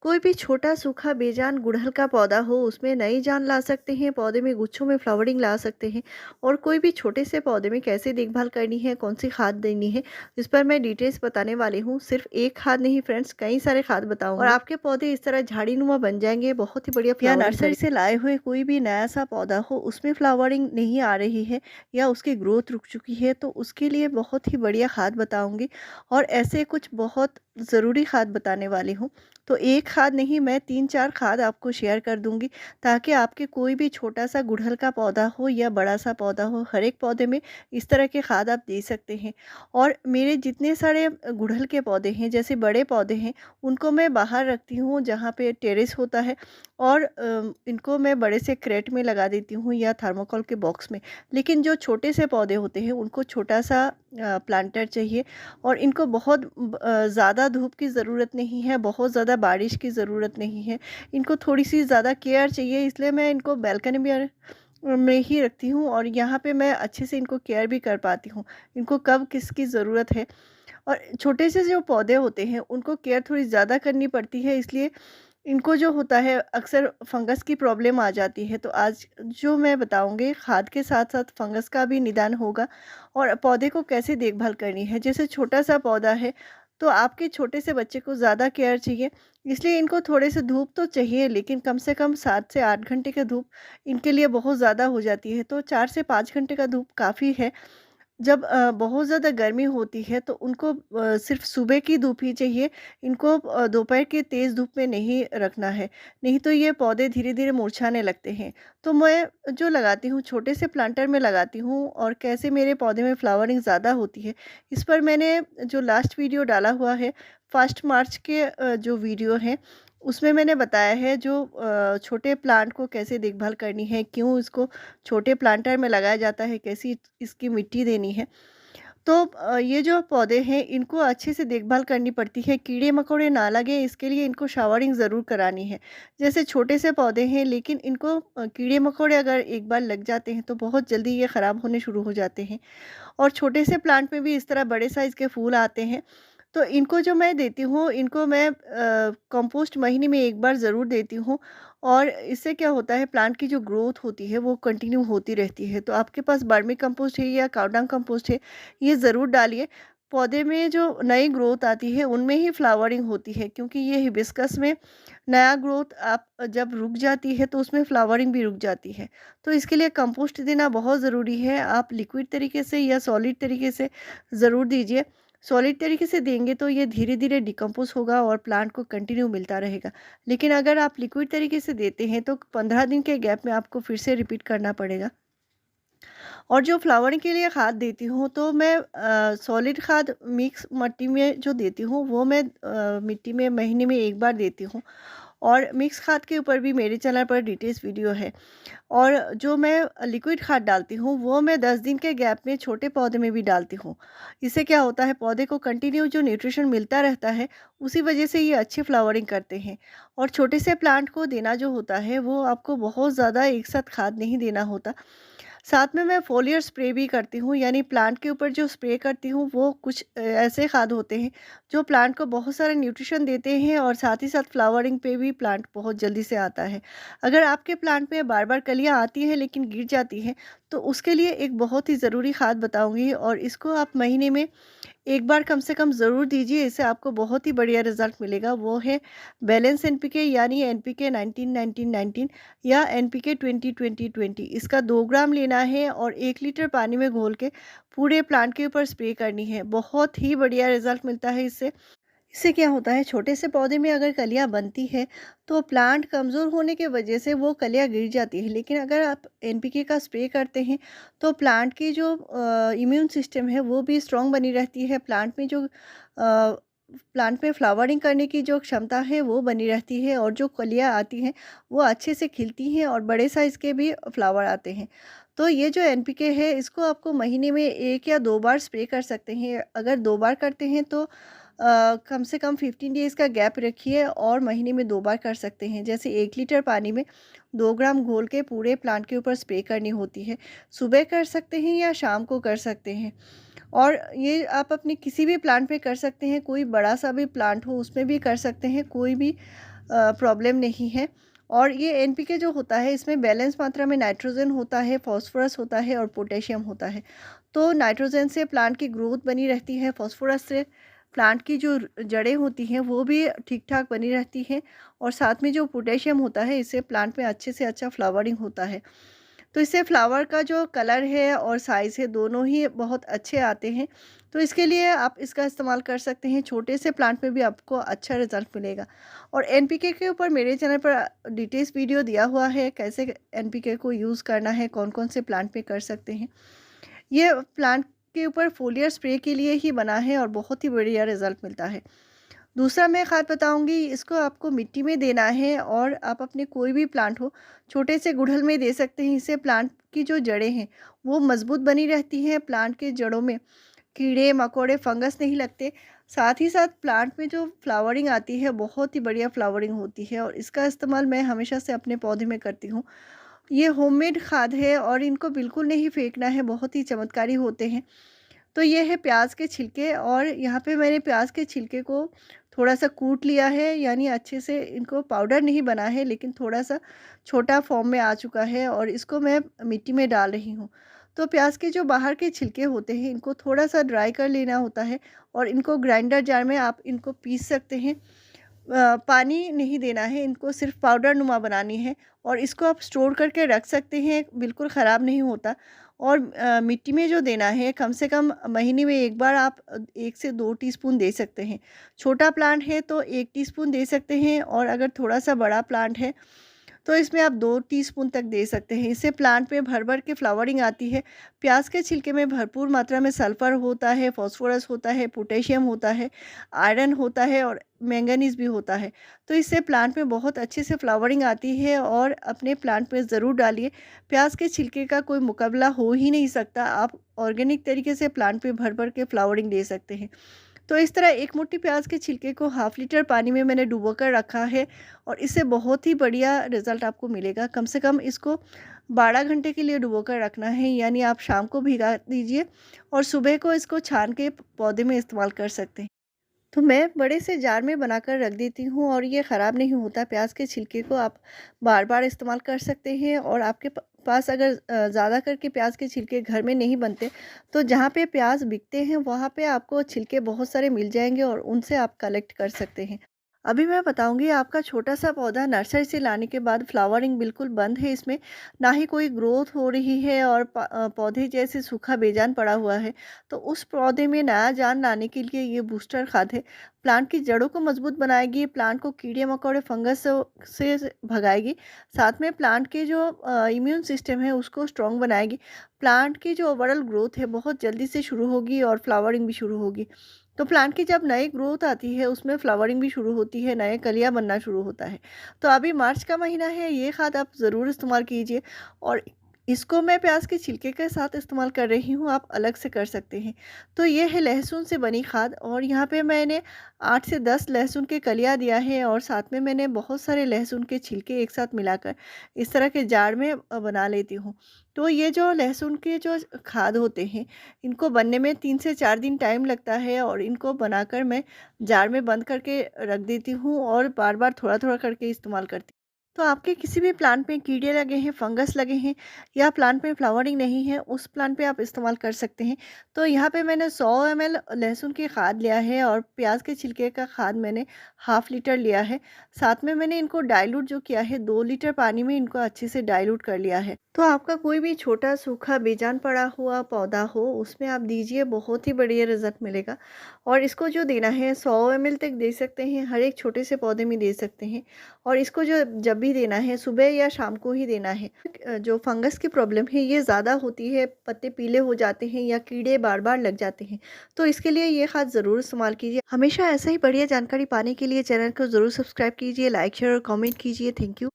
कोई भी छोटा सूखा बेजान गुड़हल का पौधा हो उसमें नई जान ला सकते हैं, पौधे में गुच्छों में फ्लावरिंग ला सकते हैं। और कोई भी छोटे से पौधे में कैसे देखभाल करनी है, कौन सी खाद देनी है, इस पर मैं डिटेल्स बताने वाली हूँ। सिर्फ एक खाद नहीं फ्रेंड्स, कई सारे खाद बताऊंगी और आपके पौधे इस तरह झाड़ी नुमा बन जाएंगे, बहुत ही बढ़िया या नर्सरी से लाए हुए कोई भी नया सा पौधा हो उसमें फ्लावरिंग नहीं आ रही है या उसकी ग्रोथ रुक चुकी है, तो उसके लिए बहुत ही बढ़िया खाद बताऊंगी। और ऐसे कुछ बहुत ज़रूरी खाद बताने वाली हूँ। तो एक खाद नहीं, मैं 3-4 खाद आपको शेयर कर दूंगी, ताकि आपके कोई भी छोटा सा गुड़हल का पौधा हो या बड़ा सा पौधा हो, हर एक पौधे में इस तरह के खाद आप दे सकते हैं। और मेरे जितने सारे गुड़हल के पौधे हैं, जैसे बड़े पौधे हैं, उनको मैं बाहर रखती हूँ जहाँ पे टेरेस होता है। और इनको मैं बड़े से क्रेट में लगा देती हूँ या थर्मोकोल के बॉक्स में। लेकिन जो छोटे से पौधे होते हैं उनको छोटा सा प्लांटर चाहिए। और इनको बहुत ज़्यादा धूप की ज़रूरत नहीं है, बहुत ज़्यादा बारिश की ज़रूरत नहीं है। इनको थोड़ी सी ज़्यादा केयर चाहिए, इसलिए मैं इनको बालकनी में ही रखती हूँ और यहाँ पे मैं अच्छे से इनको केयर भी कर पाती हूँ। इनको कब किसकी ज़रूरत है। और छोटे से जो पौधे होते हैं उनको केयर थोड़ी ज़्यादा करनी पड़ती है, इसलिए इनको जो होता है अक्सर फंगस की प्रॉब्लम आ जाती है। तो आज जो मैं बताऊंगी, खाद के साथ साथ फंगस का भी निदान होगा और पौधे को कैसे देखभाल करनी है। जैसे छोटा सा पौधा है तो आपके छोटे से बच्चे को ज़्यादा केयर चाहिए, इसलिए इनको थोड़े से धूप तो चाहिए, लेकिन कम से कम 7 से 8 घंटे का धूप इनके लिए बहुत ज़्यादा हो जाती है। तो 4 से 5 घंटे का धूप काफ़ी है। जब बहुत ज़्यादा गर्मी होती है तो उनको सिर्फ सुबह की धूप ही चाहिए। इनको दोपहर के तेज़ धूप में नहीं रखना है, नहीं तो ये पौधे धीरे धीरे मुरझाने लगते हैं। तो मैं जो लगाती हूँ छोटे से प्लांटर में लगाती हूँ, और कैसे मेरे पौधे में फ्लावरिंग ज़्यादा होती है, इस पर मैंने जो लास्ट वीडियो डाला हुआ है, 1 मार्च के जो वीडियो है उसमें मैंने बताया है जो छोटे प्लांट को कैसे देखभाल करनी है, क्यों इसको छोटे प्लांटर में लगाया जाता है, कैसी इसकी मिट्टी देनी है। तो ये जो पौधे हैं इनको अच्छे से देखभाल करनी पड़ती है, कीड़े मकोड़े ना लगे इसके लिए इनको शावरिंग ज़रूर करानी है। जैसे छोटे से पौधे हैं, लेकिन इनको कीड़े मकोड़े अगर एक बार लग जाते हैं तो बहुत जल्दी ये ख़राब होने शुरू हो जाते हैं। और छोटे से प्लांट में भी इस तरह बड़े साइज़ के फूल आते हैं। तो इनको जो मैं देती हूँ, इनको मैं कंपोस्ट महीने में एक बार ज़रूर देती हूँ। और इससे क्या होता है, प्लांट की जो ग्रोथ होती है वो कंटिन्यू होती रहती है। तो आपके पास वर्मी कंपोस्ट है या काव डंग कंपोस्ट है, ये ज़रूर डालिए। पौधे में जो नई ग्रोथ आती है उनमें ही फ्लावरिंग होती है, क्योंकि ये हिबिस्कस में नया ग्रोथ आप जब रुक जाती है तो उसमें फ्लावरिंग भी रुक जाती है। तो इसके लिए कंपोस्ट देना बहुत ज़रूरी है। आप लिक्विड तरीके से या सॉलिड तरीके से ज़रूर दीजिए। सॉलिड तरीके से देंगे तो ये धीरे धीरे डिकम्पोज होगा और प्लांट को कंटिन्यू मिलता रहेगा। लेकिन अगर आप लिक्विड तरीके से देते हैं तो 15 दिन के गैप में आपको फिर से रिपीट करना पड़ेगा। और जो फ्लावरिंग के लिए खाद देती हूँ तो मैं सॉलिड खाद मिक्स मिट्टी में जो देती हूँ वो मैं मिट्टी में महीने में एक बार देती हूँ। और मिक्स खाद के ऊपर भी मेरे चैनल पर डिटेल्स वीडियो है। और जो मैं लिक्विड खाद डालती हूँ वो मैं 10 दिन के गैप में छोटे पौधे में भी डालती हूँ। इससे क्या होता है, पौधे को कंटिन्यू जो न्यूट्रिशन मिलता रहता है, उसी वजह से ये अच्छी फ्लावरिंग करते हैं। और छोटे से प्लांट को देना जो होता है वो आपको बहुत ज़्यादा एक साथ खाद नहीं देना होता। साथ में मैं फोलियर स्प्रे भी करती हूँ, यानी प्लांट के ऊपर जो स्प्रे करती हूँ वो कुछ ऐसे खाद होते हैं जो प्लांट को बहुत सारा न्यूट्रिशन देते हैं और साथ ही साथ फ्लावरिंग पे भी प्लांट बहुत जल्दी से आता है। अगर आपके प्लांट में बार बार कलियाँ आती हैं लेकिन गिर जाती हैं, तो उसके लिए एक बहुत ही ज़रूरी खाद बताऊँगी, और इसको आप महीने में एक बार कम से कम ज़रूर दीजिए। इससे आपको बहुत ही बढ़िया रिजल्ट मिलेगा। वो है बैलेंस एनपीके, यानी एनपीके 19-19-19 या एनपीके 20-20-20। इसका 2 ग्राम लेना है और 1 लीटर पानी में घोल के पूरे प्लांट के ऊपर स्प्रे करनी है। बहुत ही बढ़िया रिजल्ट मिलता है इससे। इससे क्या होता है, छोटे से पौधे में अगर कलियां बनती है तो प्लांट कमज़ोर होने की वजह से वो कलियां गिर जाती है। लेकिन अगर आप एनपीके का स्प्रे करते हैं तो प्लांट की जो इम्यून सिस्टम है वो भी स्ट्रांग बनी रहती है। प्लांट में फ्लावरिंग करने की जो क्षमता है वो बनी रहती है, और जो कलियां आती हैं वो अच्छे से खिलती हैं और बड़े साइज़ के भी फ्लावर आते हैं। तो ये जो एनपीके है इसको आपको महीने में 1 या 2 बार स्प्रे कर सकते हैं। अगर 2 बार करते हैं तो कम से कम 15 डेज़ का गैप रखिए और महीने में 2 बार कर सकते हैं। जैसे 1 लीटर पानी में 2 ग्राम घोल के पूरे प्लांट के ऊपर स्प्रे करनी होती है। सुबह कर सकते हैं या शाम को कर सकते हैं। और ये आप अपने किसी भी प्लांट पे कर सकते हैं, कोई बड़ा सा भी प्लांट हो उसमें भी कर सकते हैं, कोई भी प्रॉब्लम नहीं है। और ये एनपीके जो होता है इसमें बैलेंस मात्रा में नाइट्रोजन होता है, फास्फोरस होता है और पोटेशियम होता है। तो नाइट्रोजन से प्लांट की ग्रोथ बनी रहती है, फास्फोरस से प्लांट की जो जड़ें होती हैं वो भी ठीक-ठाक बनी रहती हैं, और साथ में जो पोटेशियम होता है इससे प्लांट में अच्छे से अच्छा फ्लावरिंग होता है। तो इससे फ्लावर का जो कलर है और साइज़ है दोनों ही बहुत अच्छे आते हैं। तो इसके लिए आप इसका इस्तेमाल कर सकते हैं, छोटे से प्लांट में भी आपको अच्छा रिज़ल्ट मिलेगा। और एनपीके के ऊपर मेरे चैनल पर डिटेल्स वीडियो दिया हुआ है, कैसे एनपीके को यूज़ करना है, कौन-कौन से प्लांट पे कर सकते हैं। ये प्लांट के ऊपर फोलियर स्प्रे के लिए ही बना है और बहुत ही बढ़िया रिज़ल्ट मिलता है। दूसरा मैं खाद बताऊंगी, इसको आपको मिट्टी में देना है और आप अपने कोई भी प्लांट हो, छोटे से गुड़हल में दे सकते हैं। इससे प्लांट की जो जड़ें हैं वो मजबूत बनी रहती हैं, प्लांट के जड़ों में कीड़े मकोड़े फंगस नहीं लगते। साथ ही साथ प्लांट में जो फ्लावरिंग आती है बहुत ही बढ़िया फ्लावरिंग होती है, और इसका इस्तेमाल मैं हमेशा से अपने पौधे में करती हूँ। ये होममेड खाद है और इनको बिल्कुल नहीं फेंकना है, बहुत ही चमत्कारी होते हैं। तो ये है प्याज के छिलके, और यहाँ पे मैंने प्याज के छिलके को थोड़ा-सा कूट लिया है, यानी अच्छे से इनको पाउडर नहीं बना है लेकिन थोड़ा-सा छोटा फॉर्म में आ चुका है, और इसको मैं मिट्टी में डाल रही हूँ। तो प्याज के जो बाहर के छिलके होते हैं इनको थोड़ा-सा ड्राई कर लेना होता है, और इनको ग्राइंडर जार में आप इनको पीस सकते हैं। पानी नहीं देना है, इनको सिर्फ़ पाउडर नुमा बनानी है, और इसको आप स्टोर करके रख सकते हैं, बिल्कुल ख़राब नहीं होता। और मिट्टी में जो देना है कम से कम महीने में 1 बार आप 1 से 2 टीस्पून दे सकते हैं। छोटा प्लांट है तो 1 टीस्पून दे सकते हैं, और अगर थोड़ा-सा बड़ा प्लांट है तो इसमें आप 2 टीस्पून तक दे सकते हैं। इससे प्लांट में भर-भर के फ्लावरिंग आती है। प्याज के छिलके में भरपूर मात्रा में सल्फ़र होता है, फ़ॉस्फ़ोरस होता है, पोटेशियम होता है, आयरन होता है और मैंगनीज़ भी होता है। तो इससे प्लांट में बहुत अच्छे से फ्लावरिंग आती है, और अपने प्लांट में ज़रूर डालिए। प्याज के छिलके का कोई मुकाबला हो ही नहीं सकता। आप ऑर्गेनिक तरीके से प्लांट पे भर-भर के फ्लावरिंग दे सकते हैं। तो इस तरह 1 मुट्ठी प्याज के छिलके को हाफ़ लीटर पानी में मैंने डुबो कर रखा है, और इससे बहुत ही बढ़िया रिज़ल्ट आपको मिलेगा। कम से कम इसको 12 घंटे के लिए डुबो कर रखना है, यानी आप शाम को भिगा दीजिए और सुबह को इसको छान के पौधे में इस्तेमाल कर सकते हैं। तो मैं बड़े से जार में बनाकर रख देती हूँ, और ये ख़राब नहीं होता। प्याज के छिलके को आप बार-बार इस्तेमाल कर सकते हैं, और आपके पास अगर ज़्यादा करके प्याज के छिलके घर में नहीं बनते, तो जहाँ पे प्याज बिकते हैं वहाँ पे आपको छिलके बहुत सारे मिल जाएँगे, और उनसे आप कलेक्ट कर सकते हैं। अभी मैं बताऊँगी, आपका छोटा-सा पौधा नर्सरी से लाने के बाद फ्लावरिंग बिल्कुल बंद है इसमें, ना ही कोई ग्रोथ हो रही है, और पौधे जैसे सूखा बेजान पड़ा हुआ है। तो उस पौधे में नया जान लाने के लिए ये बूस्टर खाद है। प्लांट की जड़ों को मजबूत बनाएगी, प्लांट को कीड़े-मकोड़े, फंगस से भगाएगी, साथ में प्लांट के जो इम्यून सिस्टम है उसको स्ट्रॉन्ग बनाएगी। प्लांट की जो ओवरऑल ग्रोथ है बहुत जल्दी से शुरू होगी, और फ्लावरिंग भी शुरू होगी। तो प्लांट की जब नई ग्रोथ आती है उसमें फ्लावरिंग भी शुरू होती है, नए कलियाँ बनना शुरू होता है। तो अभी मार्च का महीना है, ये खाद आप ज़रूर इस्तेमाल कीजिए, और इसको मैं प्याज के छिलके के साथ इस्तेमाल कर रही हूँ, आप अलग से कर सकते हैं। तो ये है लहसुन से बनी खाद, और यहाँ पे मैंने 8 से 10 लहसुन के कलियाँ दिया है, और साथ में मैंने बहुत सारे लहसुन के छिलके एक साथ मिलाकर इस तरह के जार में बना लेती हूँ। तो ये जो लहसुन के जो खाद होते हैं, इनको बनने में 3 से 4 दिन टाइम लगता है, और इनको बनाकर मैं जार में बंद करके रख देती हूँ, और बार-बार थोड़ा-थोड़ा करके इस्तेमाल करती हूँ। तो आपके किसी भी प्लांट में कीड़े लगे हैं, फंगस लगे हैं, या प्लांट में फ्लावरिंग नहीं है, उस प्लांट पे आप इस्तेमाल कर सकते हैं। तो यहाँ पे मैंने 100 ml लहसुन की खाद लिया है, और प्याज के छिलके का खाद मैंने हाफ़ लीटर लिया है। साथ में मैंने इनको डाइल्यूट जो किया है, 2 लीटर पानी में इनको अच्छे से डाइल्यूट कर लिया है। तो आपका कोई भी छोटा सूखा बेजान पड़ा हुआ पौधा हो उसमें आप दीजिए, बहुत ही बढ़िया रिज़ल्ट मिलेगा। और इसको जो देना है 100 ml तक दे सकते हैं, हर एक छोटे से पौधे में दे सकते हैं। और इसको जो जब भी देना है सुबह या शाम को ही देना है। जो फंगस की प्रॉब्लम है ये ज़्यादा होती है, पत्ते पीले हो जाते हैं या कीड़े बार-बार लग जाते हैं। तो इसके लिए ये खाद ज़रूर इस्तेमाल कीजिए। हमेशा ऐसा ही बढ़िया जानकारी पाने के लिए चैनल को ज़रूर सब्सक्राइब कीजिए, लाइक, शेयर और कमेंट कीजिए। Thank you.